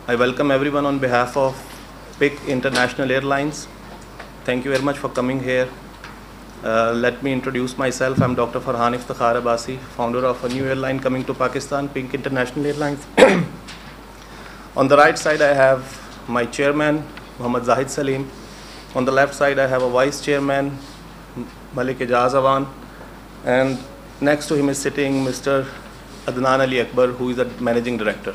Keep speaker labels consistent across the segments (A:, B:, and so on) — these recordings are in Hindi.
A: I welcome everyone on behalf of PIC International Airlines. Thank you very much for coming here. Let me introduce myself. I'm Dr. Farhan Iftikhar Abbasi, founder of a new airline coming to Pakistan, PIC International Airlines. On the right side, I have my chairman, Muhammad Zahid Salim. On the left side, I have a vice chairman, Malik Ijaz Awan. And next to him is sitting Mr. Adnan Ali Akbar, who is the managing director.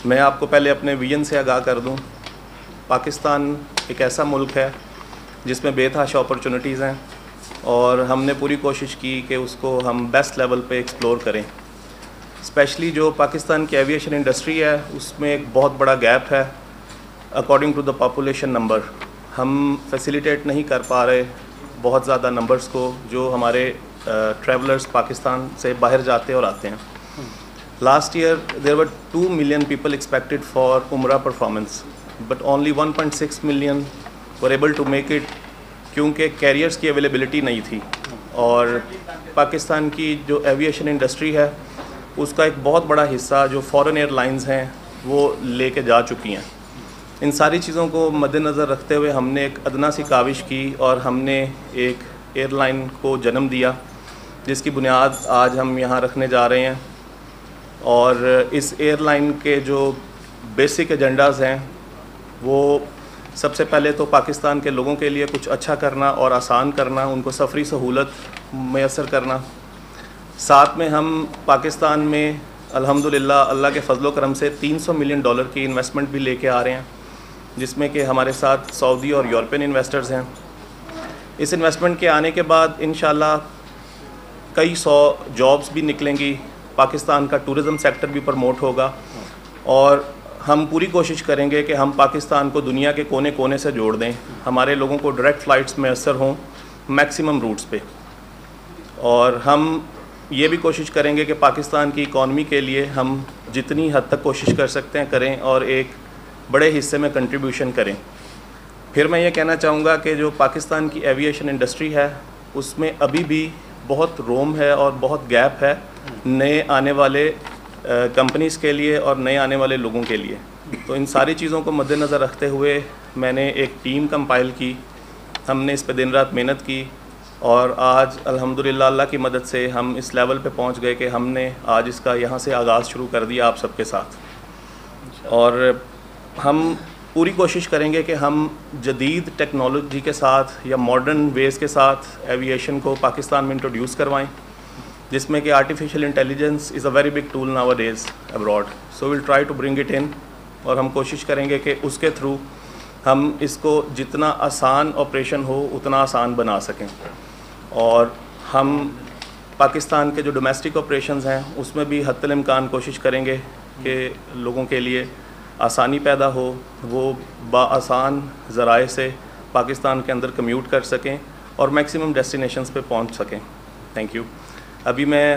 A: मैं आपको पहले अपने विजन से आगाह कर दूं। पाकिस्तान एक ऐसा मुल्क है जिसमें बेतहाशा अपॉर्चुनिटीज़ हैं और हमने पूरी कोशिश की कि उसको हम बेस्ट लेवल पे एक्सप्लोर करें। स्पेशली जो पाकिस्तान की एविएशन इंडस्ट्री है उसमें एक बहुत बड़ा गैप है according to the population number. हम फैसिलिटेट नहीं कर पा रहे बहुत ज़्यादा नंबर्स को जो हमारे ट्रैवलर्स पाकिस्तान से बाहर जाते और आते हैं। Last year there were 2 million people expected for Umrah performance, but only 1.6 million were able to make it क्योंकि कैरियर्स की अवेलेबिलिटी नहीं थी। और पाकिस्तान की जो एविएशन इंडस्ट्री है उसका एक बहुत बड़ा हिस्सा जो फॉरेन एयरलाइंस हैं वो लेके जा चुकी हैं। इन सारी चीज़ों को मद्देनज़र रखते हुए हमने एक अदना सी काविश की और हमने एक एयरलाइन को जन्म दिया जिसकी बुनियाद आज हम यहाँ रखने जा रहे हैं। और इस एयरलाइन के जो बेसिक एजेंडाज़ हैं वो सबसे पहले तो पाकिस्तान के लोगों के लिए कुछ अच्छा करना और आसान करना, उनको सफ़री सहूलत मैसर करना। साथ में हम पाकिस्तान में अल्हम्दुलिल्लाह अल्लाह के फजलो करम से $300 मिलियन की इन्वेस्टमेंट भी लेके आ रहे हैं, जिसमें कि हमारे साथ सऊदी और यूरोपियन इन्वेस्टर्स हैं। इस इन्वेस्टमेंट के आने के बाद इंशाल्लाह कई 100 जॉब्स भी निकलेंगी, पाकिस्तान का टूरिज़म सेक्टर भी प्रमोट होगा और हम पूरी कोशिश करेंगे कि हम पाकिस्तान को दुनिया के कोने कोने से जोड़ दें, हमारे लोगों को डायरेक्ट फ़्लाइट्स मैसर हों मैक्सिमम रूट्स पे। और हम ये भी कोशिश करेंगे कि पाकिस्तान की इकॉनमी के लिए हम जितनी हद तक कोशिश कर सकते हैं करें और एक बड़े हिस्से में कंट्रीब्यूशन करें। फिर मैं ये कहना चाहूँगा कि जो पाकिस्तान की एविएशन इंडस्ट्री है उसमें अभी भी बहुत रोम है और बहुत गैप है नए आने वाले कंपनीज़ के लिए और नए आने वाले लोगों के लिए। तो इन सारी चीज़ों को मद्देनज़र रखते हुए मैंने एक टीम कंपाइल की, हमने इस पे दिन रात मेहनत की और आज अल्हम्दुलिल्लाह अल्लाह की मदद से हम इस लेवल पे पहुंच गए कि हमने आज इसका यहाँ से आगाज़ शुरू कर दिया आप सबके साथ। और हम पूरी कोशिश करेंगे कि हम जदीद टेक्नोलॉजी के साथ या मॉडर्न वेज़ के साथ एविएशन को पाकिस्तान में इंट्रोड्यूस करवाएं, जिसमें कि artificial intelligence is a very big tool nowadays abroad. So will try to bring it in और हम कोशिश करेंगे कि उसके थ्रू हम इसको जितना आसान ऑपरेशन हो उतना आसान बना सकें। और हम पाकिस्तान के जो डोमेस्टिक ऑपरेशंस हैं उसमें भी हत्तल इम्कान कोशिश करेंगे कि लोगों के लिए आसानी पैदा हो, वो बाआसान ज़राए से पाकिस्तान के अंदर कम्यूट कर सकें और मैक्सिमम डेस्टिनेशंस पे पहुंच सकें। Thank you. अभी मैं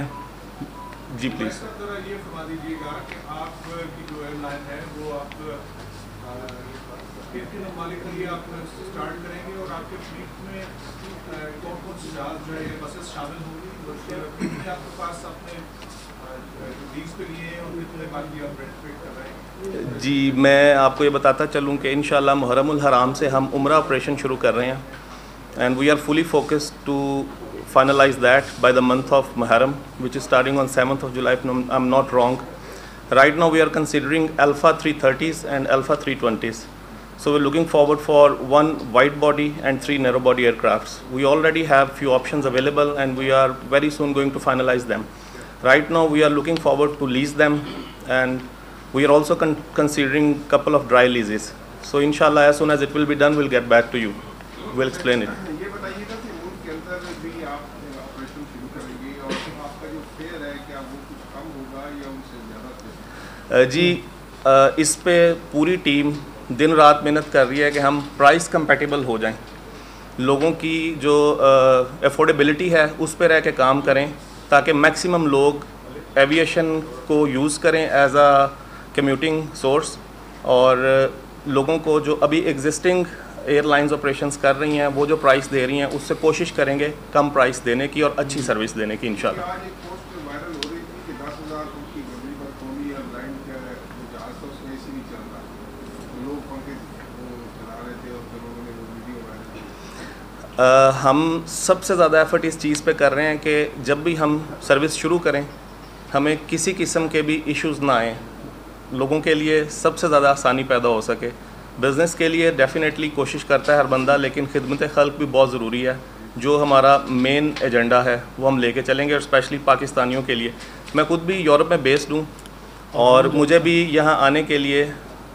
A: जी प्लीज़
B: ये फरमा दीजिएगा कि आपकी जो एयरलाइन है वो आप किन ममालिक के लिए आप स्टार्ट करेंगे और आपके फ्लीट में कौन कौन से जहाज जो है बसेस शामिल होंगी और कितने आपके पास अपने लीज पे लिए हैं और कितने बाकी आप रेंट पे कर रहे हैं?
A: जी मैं आपको ये बताता चलूँ कि इंशाल्लाह मुहर्रमुल हराम से हम उम्रा ऑपरेशन शुरू कर रहे हैं and we are fully focused to finalize that by the month of Muharram, which is starting on 7th of July if I'm not wrong. Right now we are considering Alpha 330s and Alpha 320s. So we're looking forward for 1 wide body and 3 narrow body aircrafts. We already have few options available and we are very soon going to finalize them. Right now we are looking forward to lease them and we are also considering couple of dry leases. So inshallah as soon as it will be done we'll get back to you. We'll explain it. जी इस पे पूरी टीम दिन रात मेहनत कर रही है कि हम प्राइस कंपैटिबल हो जाएं, लोगों की जो अफोर्डेबिलिटी है उस पे रह के काम करें ताकि मैक्सिमम लोग एविएशन को यूज़ करें एज अ कम्यूटिंग सोर्स और लोगों को जो अभी एग्जिस्टिंग एयरलाइंस ऑपरेशंस कर रही हैं वो जो प्राइस दे रही हैं उससे कोशिश करेंगे कम प्राइस देने की और अच्छी सर्विस देने की इंशाल्लाह।
C: तो उसमें AC नहीं चल रहा, तो लोग पंखे चला रहे थे और फिर उन्होंने वो वीडियो वायरल।
A: हम सबसे ज़्यादा एफर्ट इस चीज़ पे कर रहे हैं कि जब भी हम सर्विस शुरू करें हमें किसी किस्म के भी इश्यूज़ ना आए, लोगों के लिए सबसे ज़्यादा आसानी पैदा हो सके। बिज़नेस के लिए डेफिनेटली कोशिश करता है हर बंदा, लेकिन खिदमत खल्क भी बहुत ज़रूरी है। जो हमारा मेन एजेंडा है वो हम लेके चलेंगे, और स्पेशली पाकिस्तानियों के लिए। मैं खुद भी यूरोप में बेस्ड हूँ और मुझे भी यहाँ आने के लिए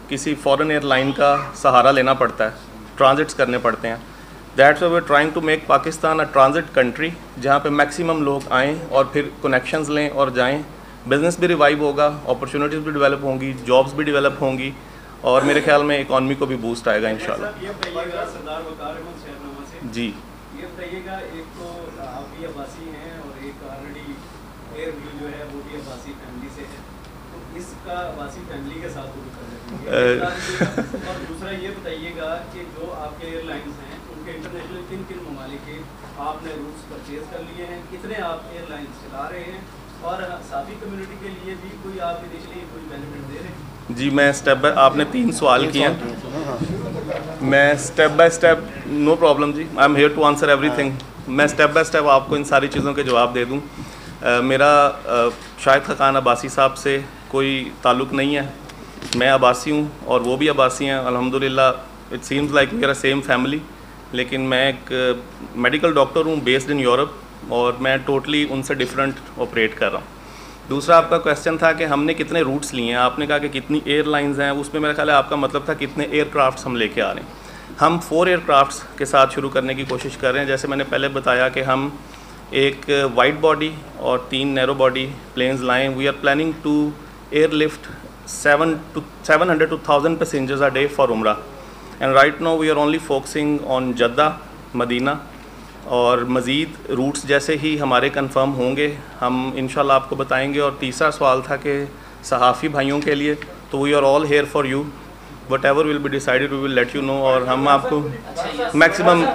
A: किसी फॉरेन एयरलाइन का सहारा लेना पड़ता है, ट्रांजिट्स करने पड़ते हैं। That's why we are trying to make Pakistan a transit country, जहाँ पे मैक्सिमम लोग आएँ और फिर कनेक्शंस लें और जाएँ। बिज़नेस भी रिवाइव होगा, अपॉर्चुनिटीज़ भी डेवलप होंगी, जॉब्स भी डेवलप होंगी, और मेरे ख्याल में इकॉनमी को भी बूस्ट आएगा इंशाल्लाह। जी,
D: ये बताइएगा, एक तो आप भी अब्बासी हैं और एक ऑलरेडी एयर व्यू जो है वो भी अब्बासी फैमिली से है, तो इसका अब्बासी फैमिली के साथ वो कर और दूसरा ये बताइएगा कि जो आपके एयरलाइंस हैं उनके इंटरनेशनल किन किन ममालिक के आपने रूट्स परचेज कर लिए हैं, कितने आप एयरलाइंस चला रहे हैं, और साथी कम्युनिटी के लिए भी कोई आप इनिशियली कोई बेनिफिट दे रहे हैं?
A: जी, मैं स्टेप बाय, आपने 3 सवाल किए हैं, मैं step by step, no problem जी, I am here to answer everything. मैं स्टेप बाय स्टेप आपको इन सारी चीज़ों के जवाब दे दूं। मेरा शाहिद खान अब्बासी साहब से कोई ताल्लुक़ नहीं है, मैं अब्बासी हूँ और वो भी अब्बासी हैं अल्हम्दुलिल्लाह। It seems like we are same family, लेकिन मैं एक मेडिकल डॉक्टर हूँ बेस्ड इन यूरोप, और मैं टोटली उनसे डिफरेंट ऑपरेट कर रहा हूँ। दूसरा आपका क्वेश्चन था कि हमने कितने रूट्स लिए हैं, आपने कहा कि कितनी एयरलाइंस हैं, उसमें मेरा ख्याल है आपका मतलब था कितने एयरक्राफ्ट्स हम लेके आ रहे हैं। हम 4 एयरक्राफ्ट्स के साथ शुरू करने की कोशिश कर रहे हैं। जैसे मैंने पहले बताया कि हम एक वाइड बॉडी और 3 नैरो बॉडी प्लेन्स लाएँ। We are planning to airlift 700 to 1000 passengers a day for उम्रा, and right now we are only focusing on Jeddah, Medina, और मज़ीद रूट्स जैसे ही हमारे कंफर्म होंगे हम इंशाल्लाह आपको बताएंगे। और तीसरा सवाल था कि सहाफ़ी भाइयों के लिए, तो we are all here for you, whatever will be decided we will let you know, और हम आपको मैक्सिमम।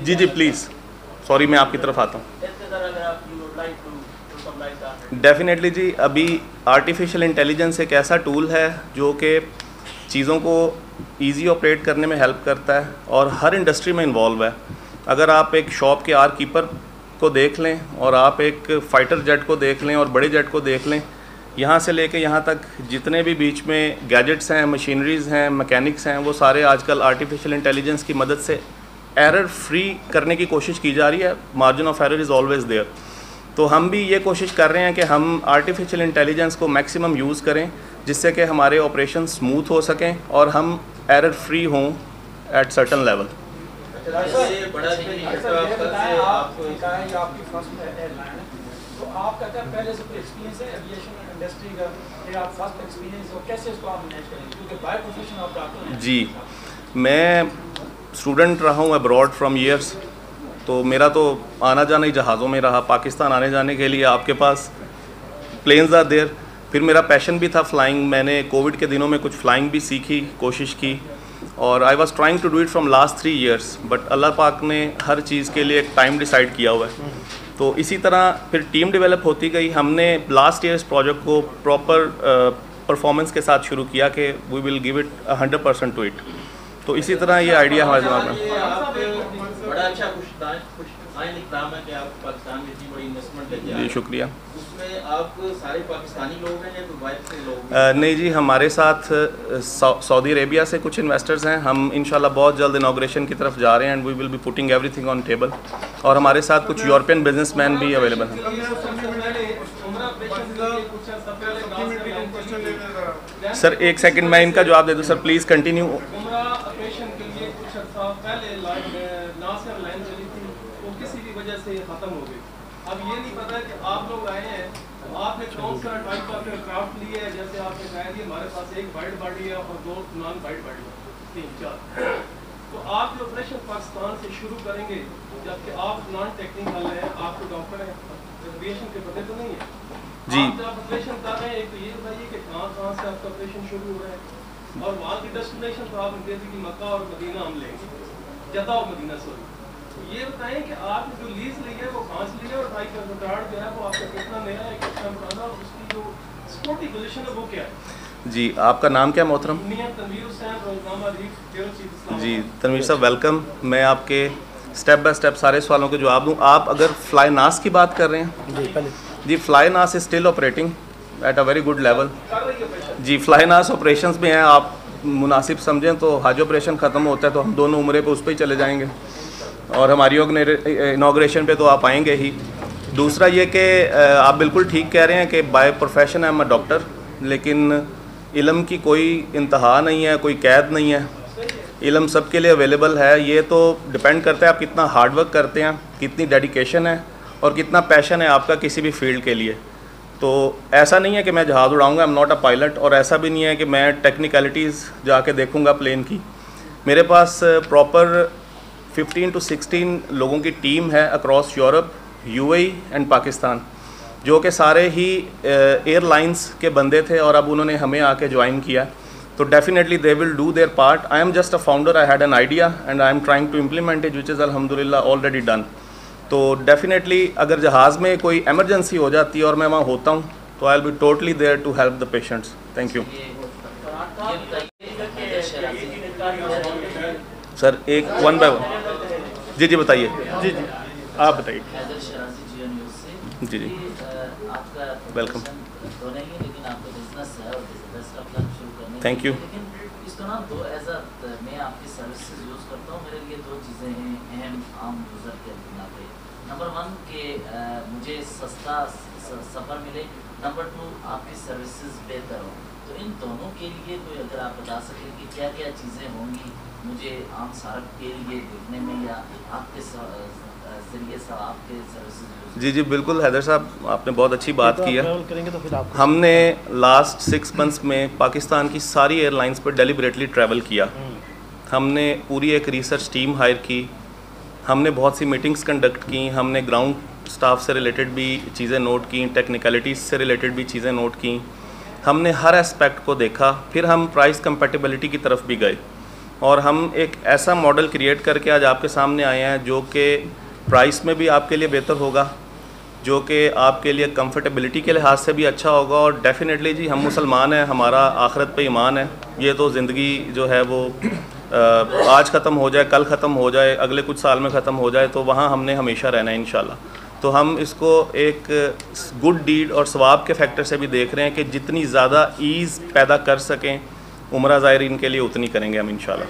A: जी जी प्लीज़, सॉरी मैं आपकी तरफ आता हूँ। डेफिनेटली जी, अभी आर्टिफिशियल इंटेलिजेंस एक ऐसा टूल है जो कि चीज़ों को ईजी ऑपरेट करने में हेल्प करता है और हर इंडस्ट्री में इन्वॉल्व है। अगर आप एक शॉप के आर कीपर को देख लें और आप एक फ़ाइटर जेट को देख लें और बड़े जेट को देख लें, यहाँ से लेके यहाँ तक जितने भी बीच में गैजेट्स हैं, मशीनरीज़ हैं, मैकेनिक्स हैं, वो सारे आजकल आर्टिफिशियल इंटेलिजेंस की मदद से एरर फ्री करने की कोशिश की जा रही है। Margin of error is always there. तो हम भी ये कोशिश कर रहे हैं कि हम आर्टिफिशियल इंटेलिजेंस को मैक्सिमम यूज़ करें, जिससे कि हमारे ऑपरेशन स्मूथ हो सकें और हम एरर फ्री हों एट सर्टन लेवल। जी, मैं स्टूडेंट रहा हूँ अब्रॉड फ्रॉम ईयर्स, तो मेरा तो आना जाना ही जहाज़ों में रहा। पाकिस्तान आने जाने के लिए आपके पास प्लेन्स आर देयर। फिर मेरा पैशन भी था फ्लाइंग, मैंने कोविड के दिनों में कुछ फ्लाइंग भी सीखी, कोशिश की, और I was trying to do it from last 3 years, but अल्लाह पाक ने हर चीज़ के लिए एक टाइम डिसाइड किया हुआ है। तो इसी तरह फिर टीम डेवलप होती गई। हमने लास्ट ईयर इस प्रोजेक्ट को प्रॉपर परफॉर्मेंस के साथ शुरू किया कि we will give it 100% to it. तो इसी तरह ये आइडिया हमारे दिमाग में।
E: बड़ा अच्छा इकदाम है कि आप पाकिस्तान में इतनी बड़ी इन्वेस्टमेंट लेके आए।
A: जी शुक्रिया।
E: उसमें आप सारे पाकिस्तानी लोग हैं या कोई बाहर से लोग हैं?
A: नहीं जी, हमारे साथ सऊदी अरेबिया से कुछ इन्वेस्टर्स हैं। हम इंशाल्लाह बहुत जल्द इनॉग्रेशन की तरफ जा रहे हैं, and we will be putting everything on table. और हमारे साथ कुछ यूरोपियन बिजनेसमैन भी अवेलेबल हैं। सर एक सेकंड मैं इनका जवाब दे दूँ। Sir please continue.
F: से खत्म हो गई। अब ये नहीं पता कि आप लोग आए हैं, आपने कौन सा टाइप का क्राफ्ट लिया है। जैसे आपने कहा कि हमारे पास एक वाइट बॉडी है और 2 नॉन वाइट बॉडी है, 3-4। तो आप जो ऑपरेशन पाकिस्तान से शुरू करेंगे, जबकि आप नॉन टेक्निकल हैं, आपको डॉक्टर हैं, एविएशन के पते तो नहीं है जी। आप जब ऑपरेशन कर रहे हैं, एक तो ये बताइए कि कहाँ से आपका ऑपरेशन शुरू हो रहा है, और वहाँ की डेस्टिनेशन तो आपने कह दी कि मक्का और मदीना हम लेंगे, जद्दा और मदीना सॉरी। ये बताएं कि आपने जो लीज ली है वो कहाँ से ली है और टाइप का रिकॉर्ड जो है वो आपका कितना नया है, कितना पुराना, और उसकी जो सिक्योरिटी पोजीशन है वो क्या है?
A: जी, आपका नाम क्या मोहतरम?
F: मियां Tanveer Hussain, Roznama League, bureau chief Islamabad.
A: जी तनवीर साहब वेलकम। मैं आपके स्टेप बाय स्टेप सारे सवालों के जवाब दूँ। आप अगर फ्लाई नास की बात कर रहे हैं जी, Flynas is still operating at a very good level. जी, फ्लाई नास ऑपरेशंस में हैं। आप मुनासिब समझें तो हज ऑपरेशन ख़त्म होता है तो हम दोनों उम्रे पे उस पर ही चले जाएंगे और हमारी इनाग्रेशन पे तो आप आएंगे ही। दूसरा ये कि आप बिल्कुल ठीक कह रहे हैं कि by profession I am a doctor, लेकिन इल्म की कोई इंतहा नहीं है, कोई कैद नहीं है। इल्म सबके लिए अवेलेबल है। ये तो डिपेंड करता है आप कितना हार्ड वर्क करते हैं, कितनी डेडिकेशन है और कितना पैशन है आपका किसी भी फील्ड के लिए। तो ऐसा नहीं है कि मैं जहाज़ उड़ाऊंगा, I am not a pilot, और ऐसा भी नहीं है कि मैं टेक्निकलिटीज़ जाके देखूंगा प्लेन की। मेरे पास प्रॉपर 15 to 16 लोगों की टीम है across Europe, UAE and Pakistan, जो कि सारे ही एयरलाइंस के बंदे थे और अब उन्होंने हमें आके ज्वाइन किया। तो definitely they will do their part. I am just a founder, I had an idea and I am trying to implement it, which is अल्हम्दुलिल्लाह ऑलरेडी डन। तो डेफिनेटली अगर जहाज़ में कोई एमरजेंसी हो जाती है और मैं वहाँ होता हूँ तो I will be totally there to help the patients. Thank you sir. एक वन बाय वन। जी बताइए। जी आप बताइए। जी वेलकम। Thank you.
G: इसको ना दो एज अ मैं आपकी सर्विसेज यूज़ करता हूँ, मेरे लिए दो चीज़ें हैं अहम आम यूज़र के नाते। नंबर 1 कि मुझे सस्ता सफ़र मिले, नंबर 2 आपकी सर्विसेज बेहतर हो। तो इन दोनों के लिए कोई अगर आप बता सकें कि क्या क्या चीज़ें होंगी मुझे आम सारक के लिए देखने में या आपके ज़रिए से आपके सर्विसेज।
A: जी बिल्कुल हैदर साहब, आपने बहुत अच्छी बात की है। हमने लास्ट 6 मंथ्स में पाकिस्तान की सारी एयरलाइंस पर डेलिबरेटली ट्रैवल किया। हमने पूरी एक रिसर्च टीम हायर की, हमने बहुत सी मीटिंग्स कंडक्ट की, हमने ग्राउंड स्टाफ से रिलेटेड भी चीज़ें नोट की, टेक्निकलिटीज़ से रिलेटेड भी चीज़ें नोट की। हमने हर एस्पेक्ट को देखा। फिर हम प्राइस कंपैटिबिलिटी की तरफ भी गए और हम एक ऐसा मॉडल क्रिएट करके आज आपके सामने आए हैं जो कि प्राइस में भी आपके लिए बेहतर होगा, जो कि आपके लिए कंफर्टेबिलिटी के लिहाज से भी अच्छा होगा। और डेफिनेटली जी हम मुसलमान हैं, हमारा आखिरत पे ईमान है। ये तो ज़िंदगी जो है वो आज ख़त्म हो जाए, कल ख़त्म हो जाए, अगले कुछ साल में ख़त्म हो जाए, तो वहाँ हमने हमेशा रहना है इंशाल्लाह। तो हम इसको एक गुड डीड और सवाब के फैक्टर से भी देख रहे हैं कि जितनी ज़्यादा ईज़ पैदा कर सकें उम्रा ज़ायरीन के लिए उतनी करेंगे हम इंशाल्लाह।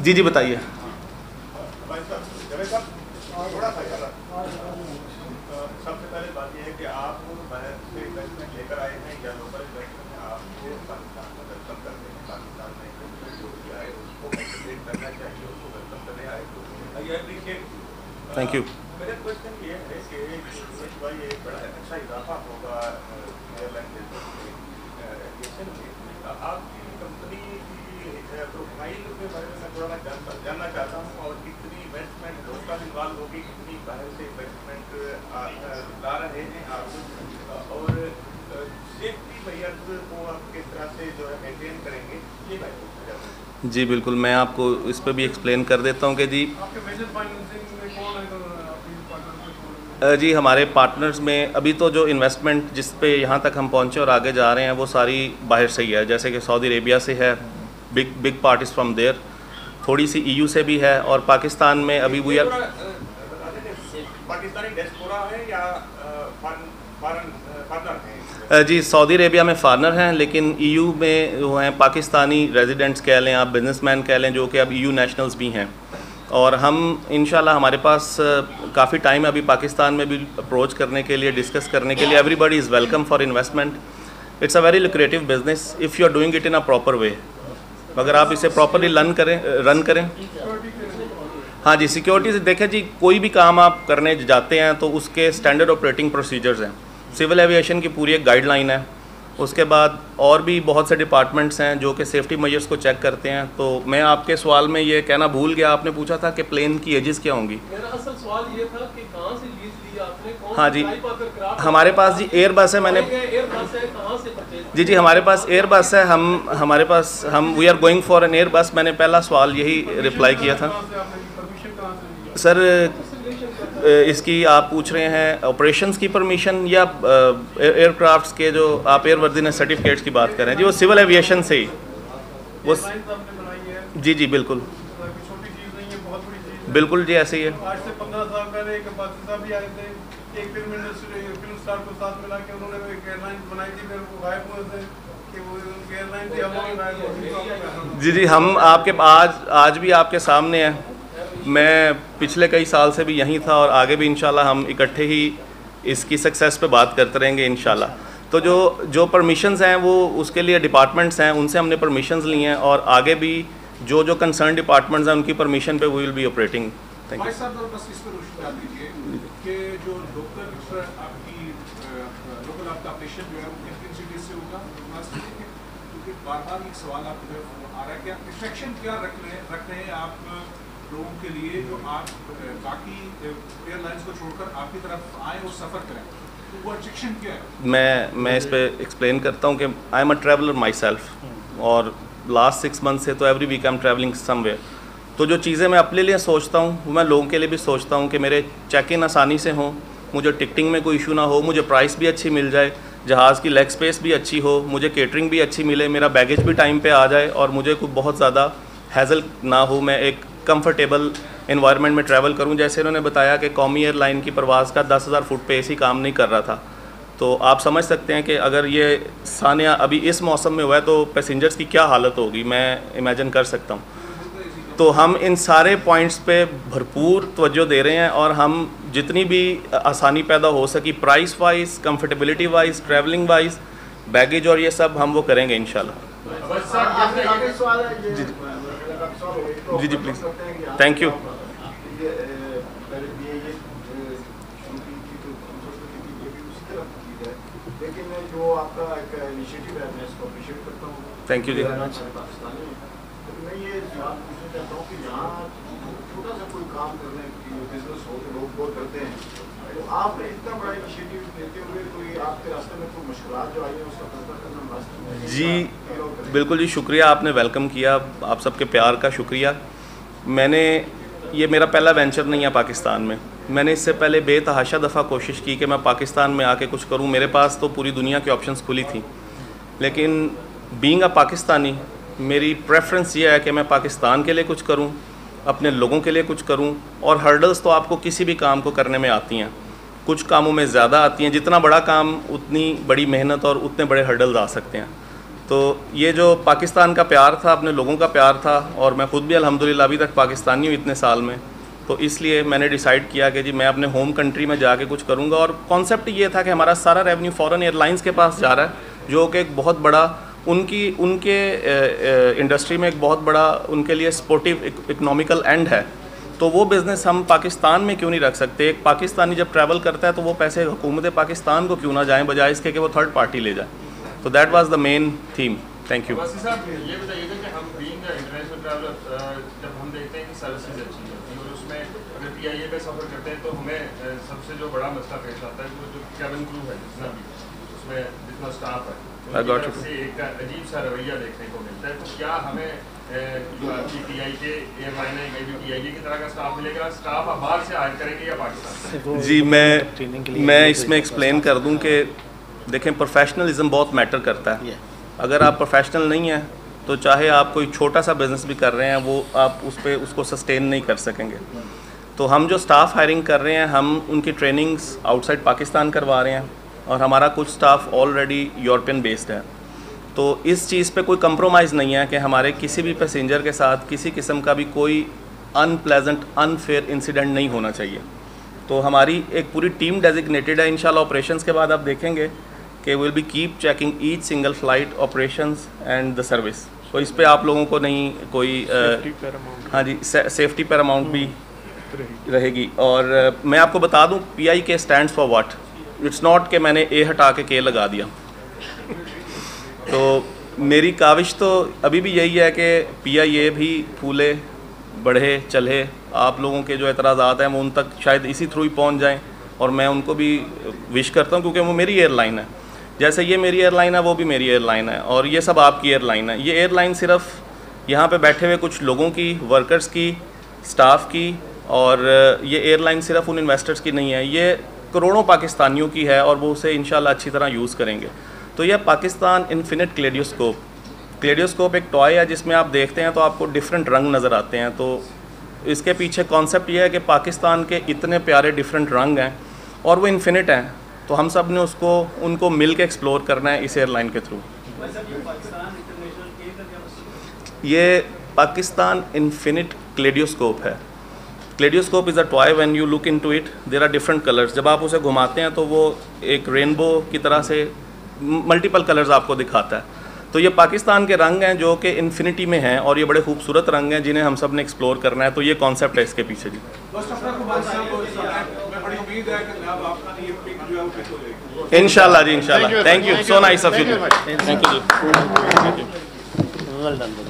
A: जी बताइए।
B: सबसे पहले बात यह है कि आप बाहर से इन्वेस्टमेंट लेकर आए हैं या लोकल इन्वेस्टमेंट में आपको पाकिस्तान में वेलकम करते हैं, पाकिस्तान में जो भी आए उसको कंसिडरेट करना चाहिए, उसको वेलकम करने आए तो आई अप्रिशिएट।
A: Thank you.
B: मेरा क्वेश्चन ये है कि भाई एक बड़ा अच्छा इजाफा होगा एयरलाइन बिजनेस में। आपकी कंपनी की प्रोफाइल के बारे में मैं थोड़ा जानना चाहता हूँ और कितनी इन्वेस्टमेंट लोकल इन्वॉल्व होगी, कितनी बाहर से इन्वेस्टमेंट ला रहे हैं आप, और सेफ्टी मेजर्स को आप किस तरह से जो है मेंटेन करेंगे, ये मैं पूछना चाहता हूँ।
A: जी बिल्कुल, मैं आपको इस पर भी एक्सप्लेन कर देता हूँ कि जी जी हमारे पार्टनर्स में अभी तो जो इन्वेस्टमेंट जिस पे यहाँ तक हम पहुँचे और आगे जा रहे हैं वो सारी बाहर से ही है। जैसे कि सऊदी अरेबिया से है, big part is from there, थोड़ी सी EU से भी है, और पाकिस्तान में अभी वी आर
B: पाकिस्तानी डियास्पोरा है या फॉरेनर है?
A: जी सऊदी अरेबिया में फॉरनर हैं, लेकिन EU में वो हैं पाकिस्तानी रेजिडेंट्स कह लें, आप बिजनेसमैन कह लें, जो कि अब EU नेशनल्स भी हैं। और हम इंशाल्लाह हमारे पास काफ़ी टाइम है अभी पाकिस्तान में भी अप्रोच करने के लिए, डिस्कस करने के लिए। Everybody is welcome for investment. It's a very lucrative business if you are doing it in a proper way. अगर आप इसे प्रॉपरली रन करें। हाँ जी, सिक्योरिटी से देखें जी, कोई भी काम आप करने जाते हैं तो उसके स्टैंडर्ड ऑपरेटिंग प्रोसीजर्स हैं। सिविल एविएशन की पूरी एक गाइडलाइन है। उसके बाद और भी बहुत से डिपार्टमेंट्स हैं जो कि सेफ्टी मेजर्स को चेक करते हैं। तो मैं आपके सवाल में ये कहना भूल गया, आपने पूछा था कि प्लेन की एजेस क्या होंगी।
F: मेरा असल सवाल ये था कि कहाँ से लीज ली आपने, कौन
A: हाँ जी,
F: टाइप ऑफ एयरक्राफ्ट
A: हमारे पास जी एयरबस है। मैंने
F: एयरबस है, कहाँ से परचेज
A: जी हमारे पास एयर बस है, हम we are going for an Airbus. मैंने पहला सवाल यही रिप्लाई किया था सर। इसकी आप पूछ रहे हैं ऑपरेशंस की परमिशन या एयरक्राफ्ट्स के जो आप एयरवर्दीनेस सर्टिफिकेट्स की बात कर रहे हैं? जी वो सिविल एविएशन से ही वो जी बिल्कुल बिल्कुल जी ऐसे ही है।
F: आज से 15 साल पहले एक बादशाह साहब भी आए थे, एक फिल्म स्टार को साथ मिला के उन्होंने एक एयरलाइन बनाई थी, फिर वो गायब हुए थे कि वो उनकी एयरलाइन थी, हम गायब हो।
A: जी हम आपके आज भी आपके सामने हैं। मैं पिछले कई साल से भी यहीं था और आगे भी इंशाल्लाह हम इकट्ठे ही इसकी सक्सेस पे बात करते रहेंगे इंशाल्लाह। तो जो परमिशंस हैं वो उसके लिए डिपार्टमेंट्स हैं, उनसे हमने परमिशंस ली हैं और आगे भी जो कंसर्न डिपार्टमेंट्स हैं उनकी परमिशन पे we will be operating. Thank you.
B: बस इस पर रोशनी डाल दीजिए कि जो लोकल आपका ऑपरेशन जो है वो किन सिटीज से होगा, क्योंकि बार एक सवाल आपको आ रहा है कि रिस्ट्रिक्शन क्या रख रहे हैं आप लोगों के लिए जो आप बाकी एयरलाइंस को छोड़कर आपकी तरफ आए और सफ़र करें, तो वो रिस्ट्रिक्शन क्या है?
A: मैं इस पर एक्सप्लेन करता हूँ कि I am a traveller myself और लास्ट 6 मंथ से तो every week I am travelling somewhere. तो जो चीज़ें मैं अपने लिए सोचता हूँ वो मैं लोगों के लिए भी सोचता हूँ कि मेरे चेक इन आसानी से हों, मुझे टिकटिंग में कोई इशू ना हो, मुझे प्राइस भी अच्छी मिल जाए, जहाज़ की लेग स्पेस भी अच्छी हो, मुझे केटरिंग भी अच्छी मिले, मेरा बैगेज भी टाइम पे आ जाए और मुझे कोई बहुत ज़्यादा हैज़ल ना हो, मैं एक कंफर्टेबल इन्वायरमेंट में ट्रैवल करूँ। जैसे उन्होंने बताया कि कौमी एयरलाइन की परवाज़ का 10,000 फुट पे एसी काम नहीं कर रहा था, तो आप समझ सकते हैं कि अगर ये सानिया अभी इस मौसम में हुआ है तो पैसेंजर्स की क्या हालत होगी, मैं इमेजिन कर सकता हूँ। तो हम इन सारे पॉइंट्स पे भरपूर तवज्जो दे रहे हैं और हम जितनी भी आसानी पैदा हो सकी price wise, comfortability wise, travelling wise, baggage और ये सब हम वो करेंगे इंशाल्लाह। जी प्लीज़, थैंक यू।
H: लेकिन जो आपका एक इनिशिएटिव है मैं इसको अप्रिशिएट करता हूँ।
A: थैंक यू जी।
H: मैं ये बात पूछना चाहता हूँ कि यहाँ छोटा सा कोई काम करने की बिजनेस हो तो लोग बहुत करते हैं, तो आपने इतना बड़ा इनिशिएटिव लेते हुए कोई आपके रास्ते में कोई मुश्किलात जो आई है उसका फैसला करना मस्ट?
A: जी बिल्कुल जी, शुक्रिया, आपने वेलकम किया, आप सबके प्यार का शुक्रिया। ये मेरा पहला वेंचर नहीं है पाकिस्तान में। मैंने इससे पहले बेतहाशा दफ़ा कोशिश की कि मैं पाकिस्तान में आके कुछ करूं, मेरे पास तो पूरी दुनिया की ऑप्शंस खुली थी, लेकिन बीइंग अ पाकिस्तानी मेरी प्रेफरेंस ये है कि मैं पाकिस्तान के लिए कुछ करूं, अपने लोगों के लिए कुछ करूं। और हर्डल्स तो आपको किसी भी काम को करने में आती हैं, कुछ कामों में ज़्यादा आती हैं, जितना बड़ा काम उतनी बड़ी मेहनत और उतने बड़े हर्डल्स आ सकते हैं। तो ये जो पाकिस्तान का प्यार था, अपने लोगों का प्यार था, और मैं ख़ुद भी अल्हम्दुलिल्लाह अभी तक पाकिस्तानी हूँ इतने साल में, तो इसलिए मैंने डिसाइड किया कि जी मैं अपने होम कंट्री में जाके कुछ करूँगा। और कॉन्सेप्ट ये था कि हमारा सारा रेवेन्यू फ़ॉरेन एयरलाइंस के पास जा रहा है, जो कि एक बहुत बड़ा उनके इंडस्ट्री में एक बहुत बड़ा उनके लिए स्पोर्टिव इकनॉमिकल एंड है। तो वो बिज़नेस हम पाकिस्तान में क्यों नहीं रख सकते? एक पाकिस्तानी जब ट्रैवल करता है तो वो पैसे हुकूमत पाकिस्तान को क्यों ना जाएँ, बजाय इसके कि वो थर्ड पार्टी ले जाए। तो that was the main theme. Thank you.
I: वासी साहब, ये बताइएगा कि हम बीइंग इंटरनेशनल ट्रैवलर जब हम देखते हैं कि सर्विसेज अच्छी होती है और उसमें अगर PIA पे सफ़र करते हैं तो हमें सबसे जो बड़ा मसला पेश आता है वो जो कैबिन क्रू है, जितना भी उसमें जितना स्टाफ है, उनकी तरफ से एक अजीब सा रवैया देखने को मिलता है। तो क्या हमें जो आपकी PIA एयरलाइन है भी PIA की तरह का स्टाफ मिलेगा? स्टाफ आप बाहर से हायर करेंगे या पाकिस्तान से?
A: जी मैं इसमें एक्सप्लेन कर दूं कि देखें, प्रोफेशनलिज्म बहुत मैटर करता है। अगर आप प्रोफेशनल नहीं हैं तो चाहे आप कोई छोटा सा बिज़नेस भी कर रहे हैं वो आप उसको सस्टेन नहीं कर सकेंगे। तो हम जो स्टाफ हायरिंग कर रहे हैं, हम उनकी ट्रेनिंग्स आउटसाइड पाकिस्तान करवा रहे हैं और हमारा कुछ स्टाफ ऑलरेडी यूरोपियन बेस्ड है। तो इस चीज़ पे कोई कंप्रोमाइज़ नहीं है कि हमारे किसी भी पैसेंजर के साथ किसी किस्म का भी कोई अनप्लेजेंट अनफेयर इंसिडेंट नहीं होना चाहिए। तो हमारी एक पूरी टीम डेजिग्नेटेड है। इंशाल्लाह ऑपरेशंस के बाद आप देखेंगे कि will be keep checking each single flight operations and the service. तो इस पे आप लोगों को नहीं कोई हाँ जी, सेफ्टी पैरामाउंट भी रहेगी। और मैं आपको बता दूं PIA stands for what. It's not कि मैंने A हटा के K लगा दिया। तो मेरी काविश तो अभी भी यही है कि PIA भी फूले बढ़े चले। आप लोगों के जो एतराज़ात हैं वो उन तक शायद इसी थ्रू ही पहुंच जाएं और मैं उनको भी विश करता हूं, क्योंकि वो मेरी एयरलाइन है। जैसे ये मेरी एयरलाइन है, वो भी मेरी एयरलाइन है, और ये सब आपकी एयरलाइन है। ये एयरलाइन सिर्फ यहाँ पे बैठे हुए कुछ लोगों की, वर्कर्स की, स्टाफ की, और ये एयरलाइन सिर्फ उन इन्वेस्टर्स की नहीं है, ये करोड़ों पाकिस्तानियों की है, और वो उसे इंशाल्लाह अच्छी तरह यूज़ करेंगे। तो यह पाकिस्तान इन्फिनिट क्लेडियोस्कोप एक टॉय है जिसमें आप देखते हैं तो आपको डिफरेंट रंग नज़र आते हैं। तो इसके पीछे कॉन्सेप्ट ये है कि पाकिस्तान के इतने प्यारे डिफरेंट रंग हैं और वो इन्फिनिट हैं, तो हम सब ने उनको मिल के एक्सप्लोर करना है इस एयरलाइन के थ्रू। ये पाकिस्तान इन्फिनिट क्लेडियोस्कोप है। Kaleidoscope is a toy, when you look into it there are different colours. जब आप उसे घुमाते हैं तो वो एक रेनबो की तरह से मल्टीपल कलर्स आपको दिखाता है। तो ये पाकिस्तान के रंग हैं जो कि इन्फिनिटी में हैं, और ये बड़े खूबसूरत रंग हैं जिन्हें हम सब ने एक्सप्लोर करना है। तो ये कॉन्सेप्ट है इसके पीछे जी। इंशाल्लाह जी, इंशाल्लाह। Thank you, so nice of you. Thank you जी। Well done.